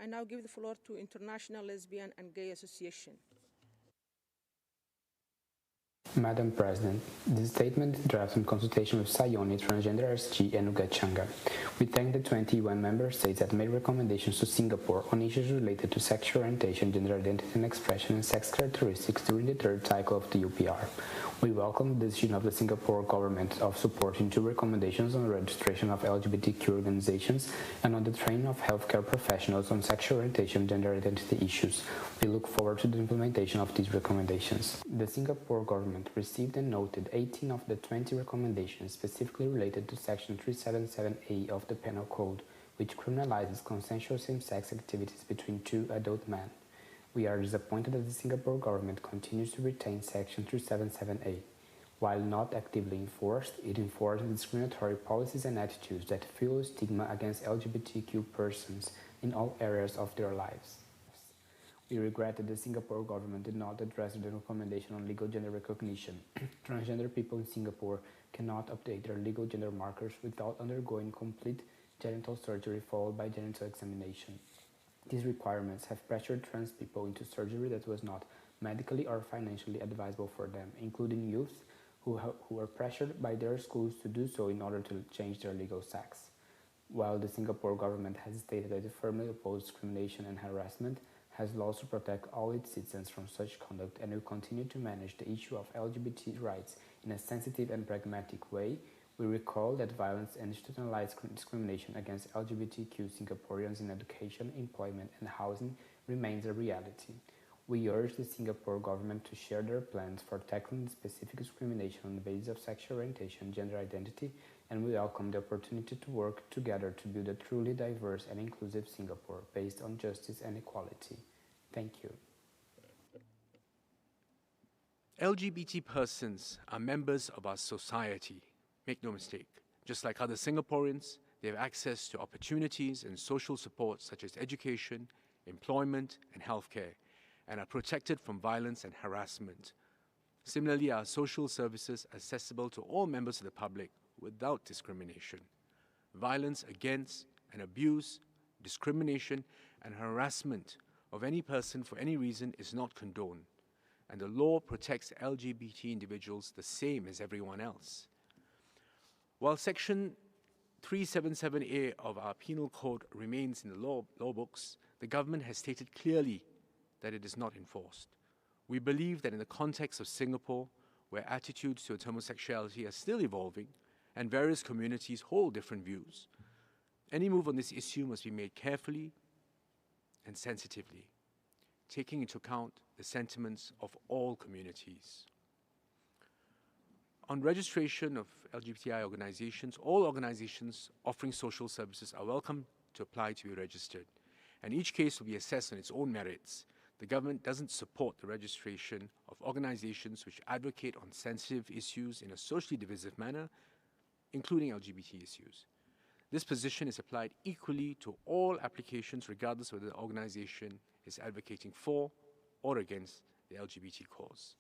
now give the floor to International Lesbian and Gay Association. Madam President, this statement is drafted in consultation with Sayoni, Transgender SG, and Ugachanga. We thank the 21 member states that made recommendations to Singapore on issues related to sexual orientation, gender identity and expression, and sex characteristics during the third cycle of the UPR. We welcome the decision of the Singapore government of supporting two recommendations on the registration of LGBTQ organizations and on the training of healthcare professionals on sexual orientation and gender identity issues. We look forward to the implementation of these recommendations. The Singapore government received and noted 18 of the 20 recommendations specifically related to Section 377A of the Penal Code, which criminalizes consensual same-sex activities between two adult men. We are disappointed that the Singapore government continues to retain Section 377A. While not actively enforced, it enforces discriminatory policies and attitudes that fuel stigma against LGBTQ persons in all areas of their lives. We regret that the Singapore government did not address the recommendation on legal gender recognition. Transgender people in Singapore cannot update their legal gender markers without undergoing complete genital surgery followed by genital examination. These requirements have pressured trans people into surgery that was not medically or financially advisable for them, including youths who are pressured by their schools to do so in order to change their legal sex. While the Singapore government has stated that it firmly opposes discrimination and harassment, has laws to protect all its citizens from such conduct, and will continue to manage the issue of LGBT rights in a sensitive and pragmatic way, we recall that violence and institutionalized discrimination against LGBTQ Singaporeans in education, employment, and housing remains a reality. We urge the Singapore government to share their plans for tackling specific discrimination on the basis of sexual orientation and gender identity, and we welcome the opportunity to work together to build a truly diverse and inclusive Singapore based on justice and equality. Thank you. LGBT persons are members of our society. Make no mistake, just like other Singaporeans, they have access to opportunities and social support such as education, employment, and healthcare, and are protected from violence and harassment. Similarly, our social services are accessible to all members of the public without discrimination. Violence against and abuse, discrimination, and harassment of any person for any reason is not condoned, and the law protects LGBT individuals the same as everyone else. While Section 377A of our Penal Code remains in the law books, the government has stated clearly that it is not enforced. We believe that in the context of Singapore, where attitudes towards homosexuality are still evolving and various communities hold different views, any move on this issue must be made carefully and sensitively, taking into account the sentiments of all communities. On registration of LGBTI organizations, all organizations offering social services are welcome to apply to be registered, and each case will be assessed on its own merits. The government doesn't support the registration of organizations which advocate on sensitive issues in a socially divisive manner, including LGBT issues. This position is applied equally to all applications regardless of whether the organization is advocating for or against the LGBT cause.